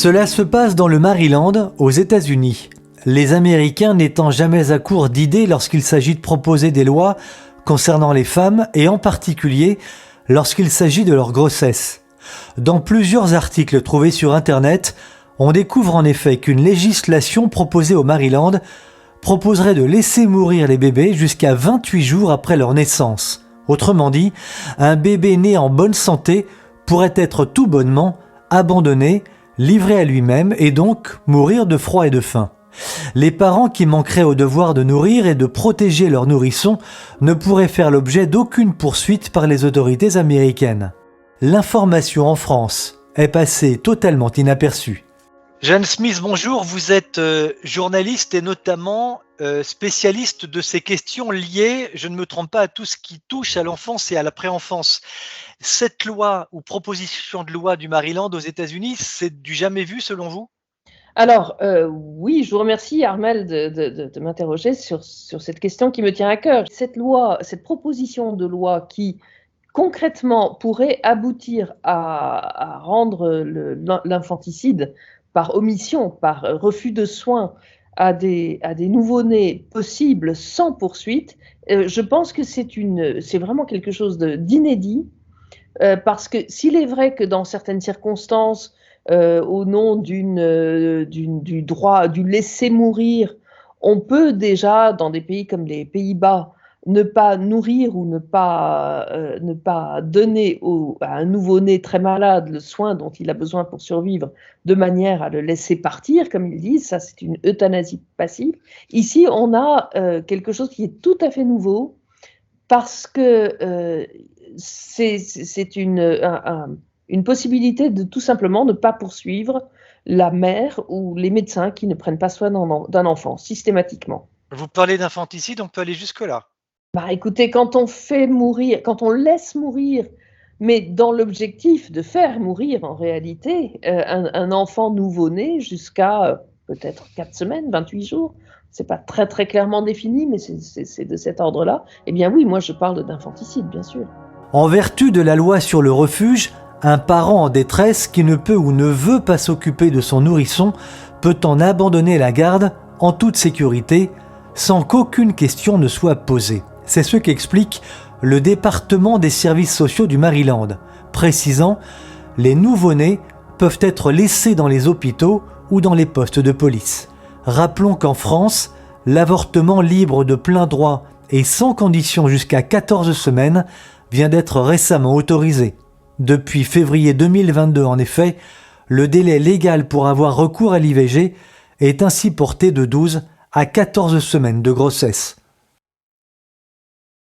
Cela se passe dans le Maryland, aux États-Unis. Les Américains n'étant jamais à court d'idées lorsqu'il s'agit de proposer des lois concernant les femmes et en particulier lorsqu'il s'agit de leur grossesse. Dans plusieurs articles trouvés sur Internet, on découvre en effet qu'une législation proposée au Maryland proposerait de laisser mourir les bébés jusqu'à 28 jours après leur naissance. Autrement dit, un bébé né en bonne santé pourrait être tout bonnement abandonné, livré à lui-même et donc mourir de froid et de faim. Les parents qui manqueraient au devoir de nourrir et de protéger leur nourrisson ne pourraient faire l'objet d'aucune poursuite par les autorités américaines. L'information en France est passée totalement inaperçue. Jeanne Smith, bonjour. Vous êtes journaliste et notamment spécialiste de ces questions liées, je ne me trompe pas, à tout ce qui touche à l'enfance et à la préenfance. Cette loi ou proposition de loi du Maryland aux États-Unis, c'est du jamais vu selon vous ? Alors, oui, je vous remercie Armel de m'interroger sur cette question qui me tient à cœur. Cette proposition de loi qui concrètement pourrait aboutir à rendre l'infanticide par omission, par refus de soins à des nouveau-nés possibles sans poursuite, je pense que c'est vraiment quelque chose d'inédit, parce que s'il est vrai que dans certaines circonstances, au nom du droit du laisser mourir, on peut déjà, dans des pays comme les Pays-Bas, ne pas nourrir ou ne pas donner à un nouveau-né très malade le soin dont il a besoin pour survivre, de manière à le laisser partir, comme ils disent, ça c'est une euthanasie passive. Ici, on a quelque chose qui est tout à fait nouveau, parce que c'est une possibilité de tout simplement ne pas poursuivre la mère ou les médecins qui ne prennent pas soin d'un enfant, systématiquement. Vous parlez d'infanticide, on peut aller jusque-là. Écoutez, quand on laisse mourir, mais dans l'objectif de faire mourir en réalité un enfant nouveau-né jusqu'à peut-être 4 semaines, 28 jours, c'est pas très très clairement défini, mais c'est de cet ordre-là, eh bien oui, moi je parle d'infanticide, bien sûr. En vertu de la loi sur le refuge, un parent en détresse qui ne peut ou ne veut pas s'occuper de son nourrisson peut en abandonner la garde en toute sécurité, sans qu'aucune question ne soit posée. C'est ce qu'explique le département des services sociaux du Maryland, précisant « Les nouveau-nés peuvent être laissés dans les hôpitaux ou dans les postes de police ». Rappelons qu'en France, l'avortement libre de plein droit et sans condition jusqu'à 14 semaines vient d'être récemment autorisé. Depuis février 2022, en effet, le délai légal pour avoir recours à l'IVG est ainsi porté de 12 à 14 semaines de grossesse.